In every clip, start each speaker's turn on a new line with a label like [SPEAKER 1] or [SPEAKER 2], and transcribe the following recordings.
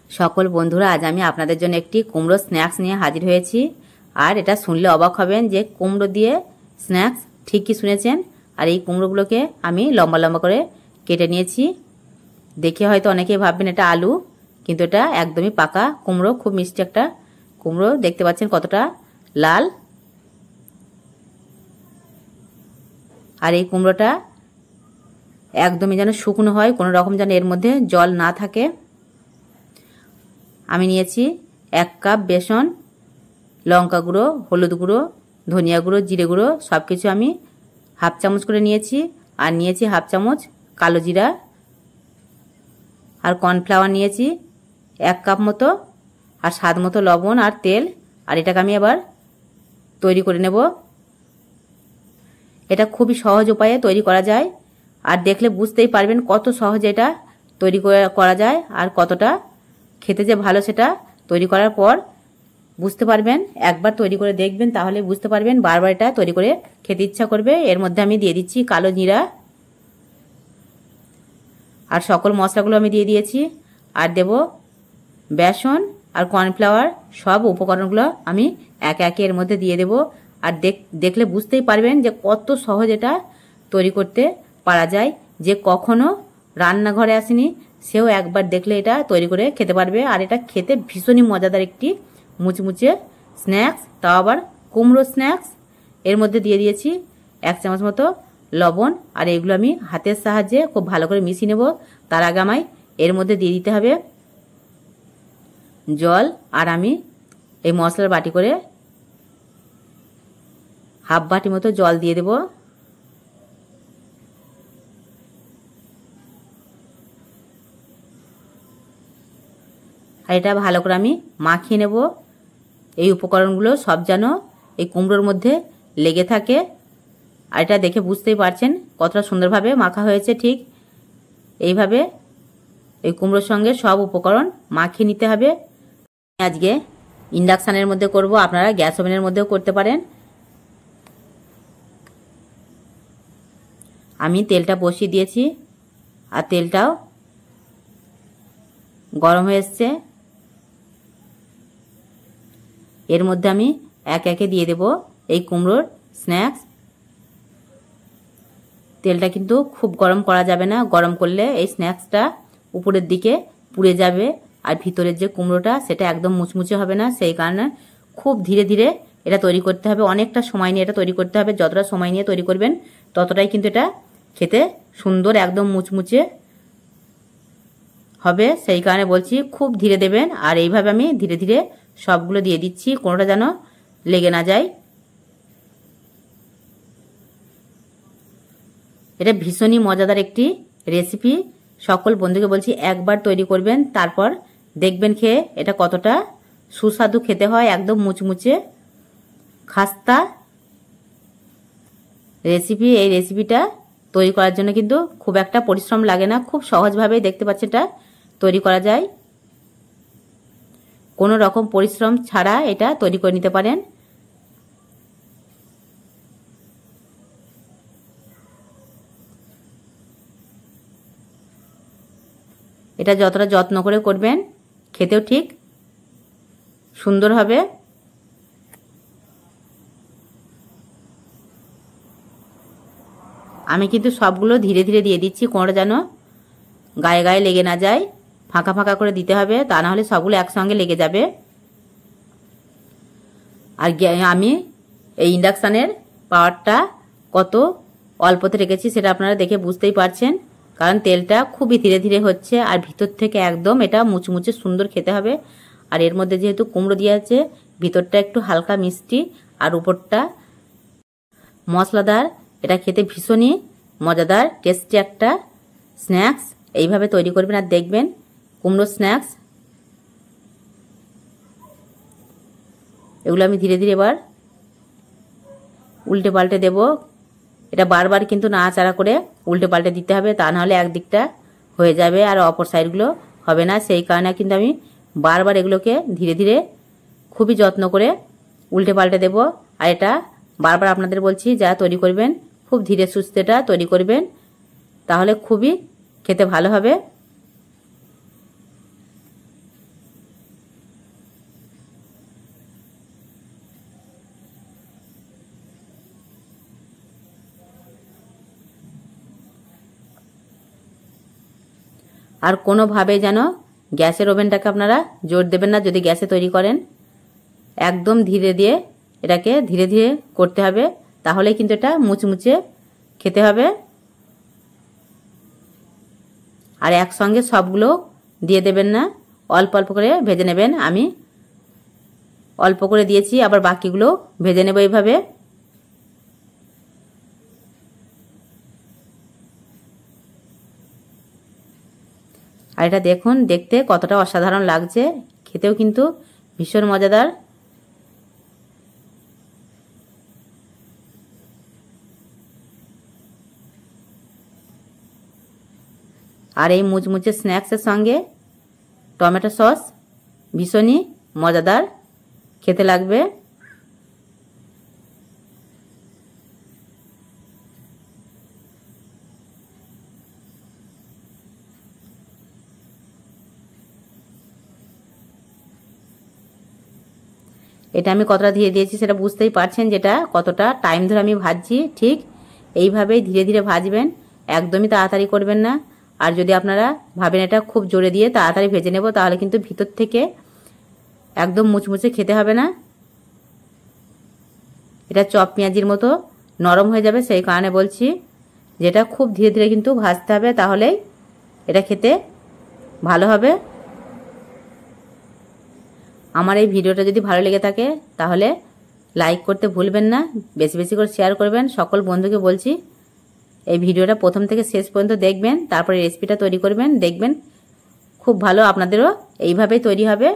[SPEAKER 1] সকল বন্ধুরা, আজ আমি আপনাদের জন্য একটি কুমড়ো স্ন্যাক্স নিয়ে হাজির হয়েছি। আর এটা শুনলে অবাক হবেন যে কুমড়ো দিয়ে স্ন্যাক্স, ঠিক কি শুনেছেন। আর এই কুমড়োগুলোকে আমি লম্বা লম্বা করে কেটে নিয়েছি। দেখে হয়তো অনেকেই ভাববেন এটা আলু, কিন্তু এটা একদমই পাকা কুমড়ো। খুব মিষ্টি একটা কুমড়ো, দেখতে পাচ্ছেন কতটা লাল। আর এই কুমড়োটা একদমই যেন শুকনো হয়, কোনো রকম যেন এর মধ্যে জল না থাকে। আমি নিয়েছি 1 কাপ বেসন, লঙ্কা গুঁড়ো, হলুদ গুঁড়ো, ধনিয়া গুঁড়ো, জিরে গুঁড়ো সব কিছু আমি হাফ চামচ করে নিয়েছি। আর নিয়েছি হাফ চামচ কালো জিরা। আর কর্নফ্লাওয়ার নিয়েছি 1 কাপ মতো, আর স্বাদ মতো লবণ আর তেল। আর এটাকে আমি আবার তৈরি করে নেব। এটা খুবই সহজ উপায়ে তৈরি করা যায়। আর দেখলে বুঝতেই পারবেন কত সহজে এটা তৈরি করা যায়, আর কতটা খেতে যে ভালো সেটা তৈরি করার পর বুঝতে পারবেন। একবার তৈরি করে দেখবেন, তাহলে বুঝতে পারবেন, বারবার এটা তৈরি করে খেতে ইচ্ছা করবে। এর মধ্যে আমি দিয়ে দিচ্ছি কালো জিরা, আর সকল মশলাগুলো আমি দিয়ে দিয়েছি। আর দেব বেসন আর কর্নফ্লাওয়ার, সব উপকরণগুলো আমি একে একে এর মধ্যে দিয়ে দেব। আর দেখলে বুঝতেই পারবেন যে কত সহজ এটা তৈরি করতে পারা যায়। যে কখনো রান্নাঘরে আসেনি সেও একবার দেখলে এটা তৈরি করে খেতে পারবে। আর এটা খেতে ভীষণই মজাদার একটি মুচমুচে স্ন্যাক্স, তাও আবার কুমড়ো স্ন্যাক্স। এর মধ্যে দিয়ে দিয়েছি 1 চামচ মতো লবণ। আর এগুলো আমি হাতের সাহায্যে খুব ভালো করে মিশিয়ে নেব। তার আগে আমায় এর মধ্যে দিয়ে দিতে হবে জল। আর আমি এই মশলার বাটি করে হাফ বাটি মতো জল দিয়ে দেব। আর এটা ভালো করে আমি মাখিয়ে নেব। এই উপকরণগুলো সব যেন এই কুমড়োর মধ্যে লেগে থাকে। আর এটা দেখে বুঝতেই পারছেন কতটা সুন্দরভাবে মাখা হয়েছে। ঠিক এইভাবে এই কুমড়োর সঙ্গে সব উপকরণ মাখিয়ে নিতে হবে। আজকে ইন্ডাকশানের মধ্যে করব, আপনারা গ্যাস ওভেনের মধ্যেও করতে পারেন। আমি তেলটা বসিয়ে দিয়েছি, আর তেলটাও গরম হয়ে এসছে। এর মধ্যে আমি একে একে দিয়ে দেব এই কুমড়োর স্ন্যাক্স। তেলটা কিন্তু খুব গরম করা যাবে না, গরম করলে এই স্ন্যাক্সটা উপরের দিকে পুড়ে যাবে, আর ভিতরের যে কুমড়োটা সেটা একদম মুচমুচে হবে না। সেই কারণে খুব ধীরে ধীরে এটা তৈরি করতে হবে। অনেকটা সময় নিয়ে এটা তৈরি করতে হবে। যতটা সময় নিয়ে তৈরি করবেন ততটাই কিন্তু এটা খেতে সুন্দর, একদম মুচমুচে হবে। সেই কারণে বলছি খুব ধীরে দেবেন। আর এইভাবে আমি ধীরে ধীরে সবগুলো দিয়ে দিচ্ছি, কোনোটা যেন লেগে না যায়। এটা ভীষণই মজাদার একটি রেসিপি। সকল বন্ধুকে বলছি একবার তৈরি করবেন, তারপর দেখবেন খেয়ে এটা কতটা সুস্বাদু খেতে হয়। একদম মুচমুচে খাস্তা রেসিপি। এই রেসিপিটা তৈরি করার জন্য কিন্তু খুব একটা পরিশ্রম লাগে না, খুব সহজভাবেই দেখতে পাচ্ছেন এটা তৈরি করা যায়। কোনো রকম পরিশ্রম ছাড়া এটা তৈরি করে নিতে পারেন। এটা যতটা যত্ন করে করবেন খেতেও ঠিক সুন্দর হবে। আমি কিন্তু সবগুলো ধীরে ধীরে দিয়ে দিচ্ছি, কোনোটা যেন গায়ে গায়ে লেগে না যায়। ফাঁকা ফাঁকা করে দিতে হবে, তা না হলে সবগুলো একসঙ্গে লেগে যাবে। আর আমি এই ইন্ডাকশানের পাওয়ারটা কত অল্পতে রেখেছি সেটা আপনারা দেখে বুঝতেই পারছেন, কারণ তেলটা খুবই ধীরে ধীরে হচ্ছে। আর ভিতর থেকে একদম এটা মুচমুচে সুন্দর খেতে হবে। আর এর মধ্যে যেহেতু কুমড়ো দিয়ে আছে, ভিতরটা একটু হালকা মিষ্টি আর উপরটা মশলাদার। এটা খেতে ভীষণই মজাদার টেস্টি একটা স্ন্যাক্স। এইভাবে তৈরি করবেন আর দেখবেন কুমড়ো স্ন্যাক্স। এগুলো আমি ধীরে ধীরে এবার উল্টে পাল্টে দেব। এটা বারবার কিন্তু নাড়াচাড়া করে উল্টে পাল্টে দিতে হবে, তা নাহলে একদিকটা হয়ে যাবে আর অপর সাইডগুলো হবে না। সেই কারণে কিন্তু আমি বারবার এগুলোকে ধীরে ধীরে খুবই যত্ন করে উল্টে পাল্টে দেব। আর এটা বারবার আপনাদের বলছি, যা তৈরি করবেন খুব ধীরে সুস্থে এটা তৈরি করবেন, তাহলে খুবই খেতে ভালো হবে। আর কোনোভাবে যেন গ্যাসের ওভেনটাকে আপনারা জোর দেবেন না যদি গ্যাসে তৈরি করেন। একদম ধীরে দিয়ে এটাকে ধীরে ধীরে করতে হবে, তাহলেই কিন্তু এটা মুচমুচে খেতে হবে। আর একসঙ্গে সবগুলো দিয়ে দেবেন না, অল্প অল্প করে ভেজে নেবেন। আমি অল্প করে দিয়েছি, আবার বাকিগুলো ভেজে নেব এইভাবে। আর এটা দেখুন দেখতে কতটা অসাধারণ লাগছে, খেতেও কিন্তু ভীষণ মজাদার। আর এই মুচমুচে স্ন্যাক্সের সঙ্গে টমেটো সস ভীষণই মজাদার খেতে লাগবে। এটা আমি কতটা দিয়ে দিয়েছি সেটা বুঝতেই পারছেন, যেটা কতটা টাইম ধরে আমি ভাজছি। ঠিক এইভাবেই ধীরে ধীরে ভাজবেন, একদমই তাড়াতাড়ি করবেন না। আর যদি আপনারা ভাবেন এটা খুব জোরে দিয়ে তাড়াতাড়ি ভেজে নেব, তাহলে কিন্তু ভিতর থেকে একদম মুচমুচে খেতে হবে না, এটা চপ পেঁয়াজির মতো নরম হয়ে যাবে। সেই কারণে বলছি যেটা খুব ধীরে ধীরে কিন্তু ভাজতে হবে, তাহলেই এটা খেতে ভালো হবে। আমার এই ভিডিওটা যদি ভালো লেগে থাকে তাহলে লাইক করতে ভুলবেন না, বেশি বেশি করে শেয়ার করবেন। সকল বন্ধুকে বলছি এই ভিডিওটা প্রথম থেকে শেষ পর্যন্ত দেখবেন, তারপরে রেসিপিটা তৈরি করবেন, দেখবেন খুব ভালো আপনাদেরও এইভাবেই তৈরি হবে।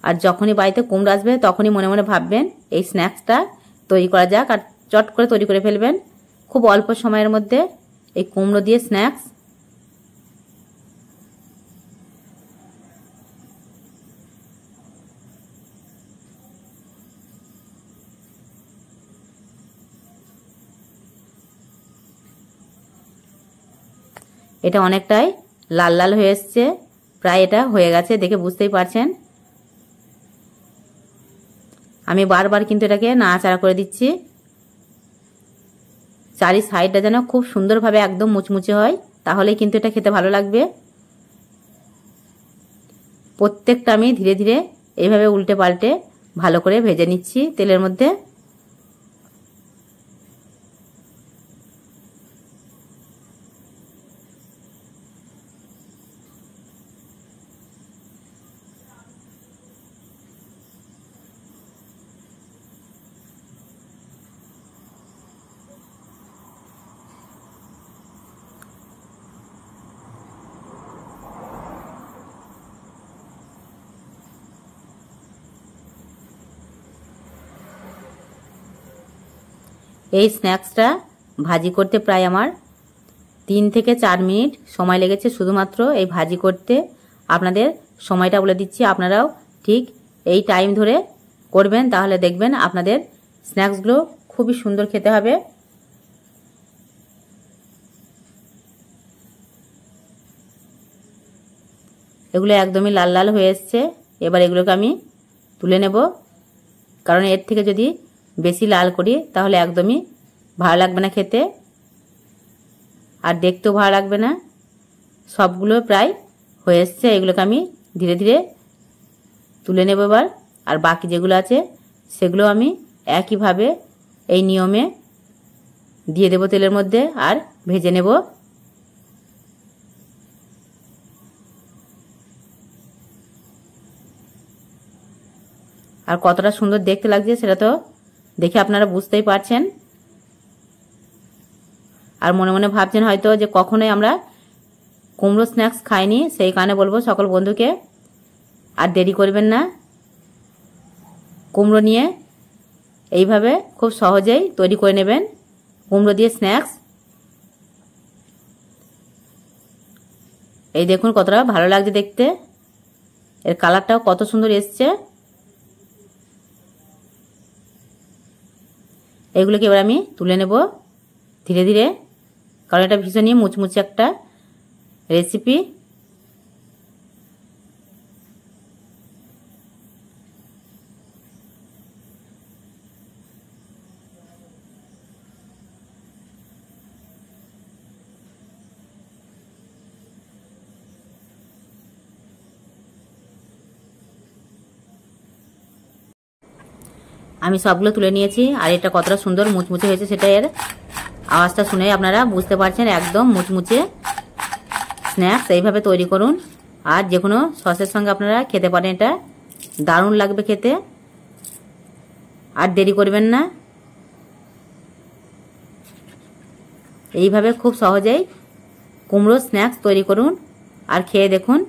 [SPEAKER 1] আর যখনই বাড়িতে কুমড়ো আসবে তখনই মনে মনে ভাববেন এই স্ন্যাক্সটা তৈরি করা যাক, আর চট করে তৈরি করে ফেলবেন খুব অল্প সময়ের মধ্যে এই কুমড়ো দিয়ে স্ন্যাক্স। এটা অনেকটাই লাল লাল হয়ে এসছে, প্রায় এটা হয়ে গেছে, দেখে বুঝতেই পারছেন। আমি বারবার কিন্তু এটাকে নাড়াচাড়া করে দিচ্ছি, চারি সাইডটা যেন খুব সুন্দরভাবে একদম মুচমুচে হয়, তাহলেই কিন্তু এটা খেতে ভালো লাগবে। প্রত্যেকটা আমি ধীরে ধীরে এইভাবে উল্টে পাল্টে ভালো করে ভেজে নিচ্ছি তেলের মধ্যে। এই স্ন্যাক্সটা ভাজি করতে প্রায় আমার 3 থেকে 4 মিনিট সময় লেগেছে, শুধুমাত্র এই ভাজি করতে। আপনাদের সময়টা বলে দিচ্ছি, আপনারাও ঠিক এই টাইম ধরে করবেন, তাহলে দেখবেন আপনাদের স্ন্যাক্সগুলো খুবই সুন্দর খেতে হবে। এগুলো একদমই লাল লাল হয়ে এসছে, এবার এগুলোকে আমি তুলে নেব, কারণ এর থেকে যদি বেশি লাল করি তাহলে একদমই ভালো লাগবে না খেতে, আর দেখতেও ভালো লাগবে না। সবগুলো প্রায় হয়ে এসছে, এগুলোকে আমি ধীরে ধীরে তুলে নেব এবার। আর বাকি যেগুলো আছে সেগুলো আমি একইভাবে এই নিয়মে দিয়ে দেব তেলের মধ্যে আর ভেজে নেব। আর কতটা সুন্দর দেখতে লাগছে সেটা তো দেখে আপনারা বুঝতেই পারছেন। আর মনে মনে ভাবছেন হয়তো যে কখনোই আমরা কুমড়ো স্ন্যাক্স খাইনি, সেই কারণে বলবো সকল বন্ধুকে আর দেরি করবেন না, কুমড়ো নিয়ে এইভাবে খুব সহজেই তৈরি করে নেবেন কুমড়ো দিয়ে স্ন্যাক্স। এই দেখুন কতটা ভালো লাগছে দেখতে, এর কালারটাও কত সুন্দর এসছে। এগুলোকে এবার আমি তুলে নেব ধীরে ধীরে, কারণ এটা ভীষণই মুচমুচে একটা রেসিপি। আমি সবগুলো তুলে নিয়েছি। আর এটা কতটা সুন্দর মুচমুচে হয়েছে সেটা এর আওয়াজটা শুনে আপনারা বুঝতে পারছেন। একদম মুচমুচে স্ন্যাক্স এইভাবে তৈরি করুন, আর যে কোনো সসের সঙ্গে আপনারা খেতে পারেন। এটা দারুণ লাগবে খেতে। আর দেরি করবেন না, এইভাবে খুব সহজেই কুমড়ো স্ন্যাক্স তৈরি করুন আর খেয়ে দেখুন।